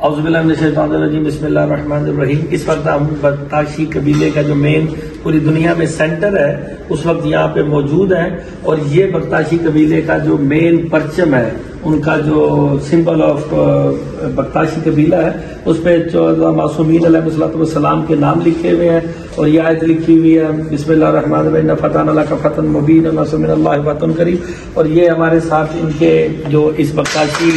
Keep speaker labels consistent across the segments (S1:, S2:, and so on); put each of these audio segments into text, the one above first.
S1: اعوذ باللہ من الشیطان الرجیم، بسم اللہ الرحمن الرحیم۔ اس وقت ہم بختاشی قبیلے کا جو مین پوری دنیا میں سینٹر ہے اس وقت یہاں پہ موجود ہیں، اور یہ بختاشی قبیلے کا جو مین پرچم ہے، ان کا جو سمبل آف بختاشی قبیلہ ہے، اس پہ 14 معصومین علیہ السلام کے نام لکھے ہوئے ہیں، اور یہ آیت لکھی ہوئی ہے بسم اللہ الرحمن الرحیم فتحنا لک فتحا مبینا ونصر من اللہ فتح قریب۔ اور یہ ہمارے ساتھ ان کے جو اس بختاشی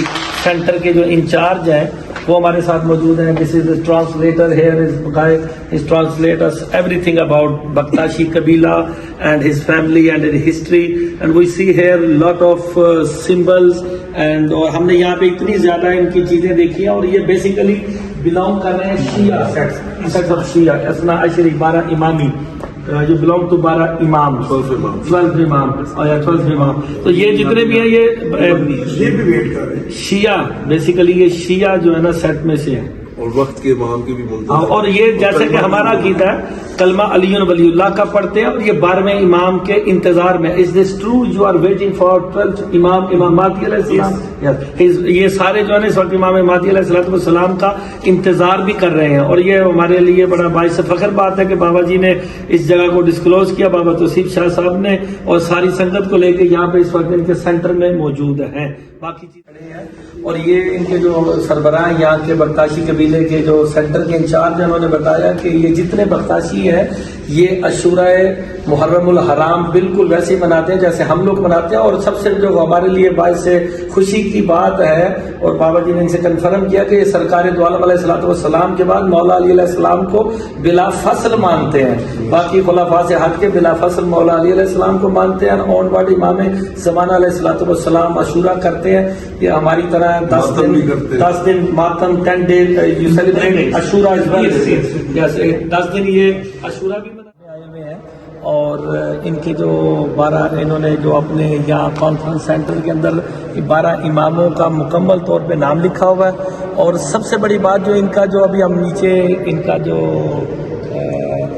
S1: سینٹر کے جو انچارج ہیں وہ ہمارے ساتھ موجود ہیں۔ This is translator here is translate us everything about Bakhtashi Kabila and his family and his history, and we see here lot of symbols and اور ہم نے یہاں پہ اتنی زیادہ ان کی چیزیں دیکھی ہیں، اور یہ بیسیکلی بلانگ کر رہے ہیں شیعہ سیکٹس آف شیعہ اثنا عشری 12 امامی جو بلانگ ٹو 12 امام 12 امام اور 12 امام۔ تو یہ جتنے بھی ہیں یہ
S2: بھی ویٹ کر رہے ہیں
S1: شیعہ، بیسیکلی یہ شیعہ جو ہے نا سیٹ میں سے ہے،
S2: اور وقت کے امام کی بھی منتظر،
S1: اور یہ جیسے کہ ہمارا عقیدہ ہے کلمہ علی ولی اللہ کا پڑھتے ہیں، اور یہ 12ویں امام کے انتظار میں۔ Is this true you are waiting for 12 Imam مہدی علیہ السلام؟ یہ سارے جو ہے نا اس وقت امام مہدی علیہ السلام کا انتظار بھی کر رہے ہیں، اور یہ ہمارے لیے بڑا باعث فخر بات ہے کہ بابا جی نے اس جگہ کو ڈسکلوز کیا، بابا توصیف شاہ صاحب نے، اور ساری سنگت کو لے کے یہاں پہ اس وقت ان کے سینٹر میں موجود ہیں۔ باقی چیز کھڑے ہیں، اور یہ ان کے جو سربراہ یہاں کے بختاشی قبیلے کے جو سینٹر کے انچارج ہیں، انہوں نے بتایا کہ یہ جتنے بختاشی ہیں یہ عاشوراء محرم الحرام بالکل ویسے ہی مناتے ہیں جیسے ہم لوگ مناتے ہیں، اور سب سے جو ہمارے لیے باعث خوشی کی بات ہے، اور بابا جی نے ان سے کنفرم کیا کہ یہ سرکار دو عالم علیہ السلام کے بعد مولا علی علیہ السلام کو بلا فصل مانتے ہیں، باقی خلفاء سے ہٹ کے بلا فصل مولا علی علیہ السلام کو مانتے ہیں۔ آن ورڈ امام زمانہ علیہ السلام عاشورہ کرتے ہیں، یہ ہماری طرح 10 دن ماتم 10 days you celebrate Ashura as well. Yes, 10 دن یہ عاشورہ بھی منانے آئے ہوئے ہیں، اور ان کے جو 12 انہوں نے جو اپنے یہاں کانفرنس سینٹر کے اندر 12 اماموں کا مکمل طور پہ نام لکھا ہوا ہے، اور سب سے بڑی بات جو ان کا جو ابھی ہم نیچے ان کا جو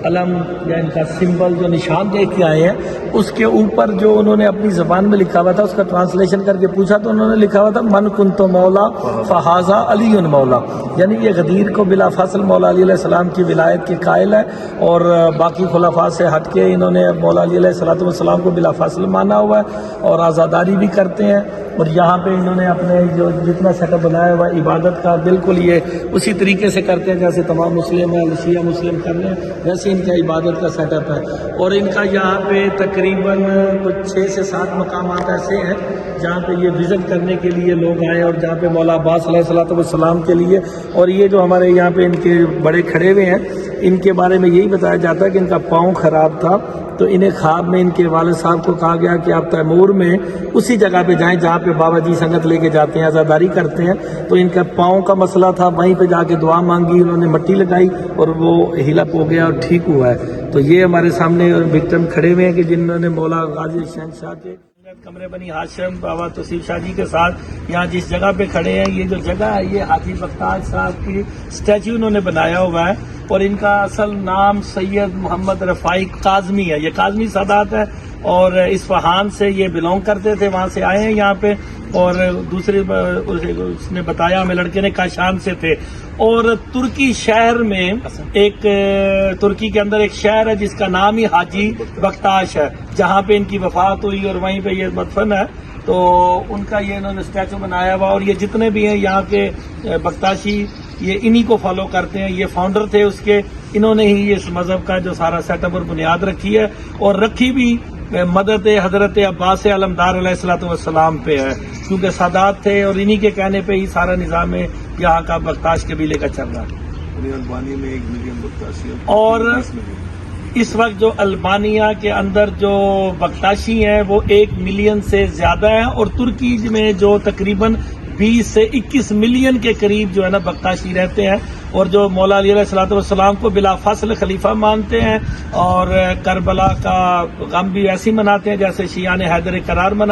S1: علم یا ان کا سمبل جو نشان دیکھ کے آئے ہیں، اس کے اوپر جو انہوں نے اپنی زبان میں لکھا ہوا تھا، اس کا ٹرانسلیشن کر کے پوچھا تو انہوں نے لکھا ہوا تھا من کنت مولا فہذا علی مولا، یعنی یہ غدیر کو بلا فصل مولا علی علیہ السلام کی ولایت کے قائل ہے، اور باقی خلفاء سے ہٹ کے انہوں نے مولا علی علیہ السلام کو بلا فصل مانا ہوا ہے، اور آزاداری بھی کرتے ہیں، اور یہاں پہ انہوں نے اپنے جو جتنا سیٹ اپ بنایا ہوا ہے عبادت کا بالکل یہ اسی طریقے سے کرتے ہیں جیسے تمام مسلم ہیں، شیعہ مسلم کر رہے ہیں، ویسے ان کا عبادت کا سیٹ اپ ہے۔ اور ان کا یہاں پہ تقریباً کچھ 6 سے 7 مقامات ایسے ہیں جہاں پہ یہ وزٹ کرنے کے لیے لوگ آئے، اور جہاں پہ مولا عباس علیہ السلام کے لیے، اور یہ جو ہمارے یہاں پہ ان کے بڑے کھڑے ہوئے ہیں، ان کے بارے میں یہی بتایا جاتا ہے کہ ان کا پاؤں خراب تھا، تو انہیں خواب میں ان کے والد صاحب کو کہا گیا کہ آپ تیمور میں اسی جگہ پہ جائیں جہاں پہ بابا جی سنگت لے کے جاتے ہیں، عزاداری کرتے ہیں، تو ان کا پاؤں کا مسئلہ تھا، وہیں پہ جا کے دعا مانگی، انہوں نے مٹی لگائی اور وہ ہیلپ ہو گیا اور ٹھیک ہوا ہے۔ تو یہ ہمارے سامنے وکٹم کھڑے ہوئے ہیں کہ جنہوں نے مولا غازی شہنشاہ کے کمرے بنی ہاشم بابا توصیف شاہ جی کے ساتھ یہاں جس جگہ پہ کھڑے ہیں، یہ جو جگہ ہے یہ حاجی بختاش صاحب کی اسٹیچو انہوں نے بنایا ہوا ہے، اور ان کا اصل نام سید محمد رفاعی کاظمی ہے، یہ کاظمی سادات ہے، اور اصفہان سے یہ بلونگ کرتے تھے، وہاں سے آئے ہیں یہاں پہ، اور دوسرے اس نے بتایا ہمیں لڑکے نے کاشان سے تھے، اور ترکی شہر میں ایک ترکی کے اندر ایک شہر ہے جس کا نام ہی حاجی بختاش ہے، جہاں پہ ان کی وفات ہوئی اور وہیں پہ یہ مدفن ہے، تو ان کا یہ انہوں نے اسٹیچو بنایا ہوا، اور یہ جتنے بھی ہیں یہاں کے بختاشی یہ انہی کو فالو کرتے ہیں، یہ فاؤنڈر تھے اس کے، انہوں نے ہی اس مذہب کا جو سارا سیٹ اپ اور بنیاد رکھی ہے، اور رکھی بھی مدد حضرت عباس علمدار علیہ السلام پہ ہے، کیونکہ سادات تھے اور انہی کے کہنے پہ ہی سارا نظام یہاں کا بختاش قبیلے کا چل رہا ہے۔
S2: البانی میں 1 ملین بختاشی،
S1: اور اس وقت جو البانیہ کے اندر جو بختاشی ہیں وہ 1 ملین سے زیادہ ہیں، اور ترکی میں جو تقریباً 20 سے 21 ملین کے قریب جو ہے نا بختاشی رہتے ہیں، اور جو مولا علی علیہ السلام کو بلا فصل خلیفہ مانتے ہیں، اور کربلا کا غم بھی ایسے مناتے ہیں جیسے شیعہ نے حیدر کرار منا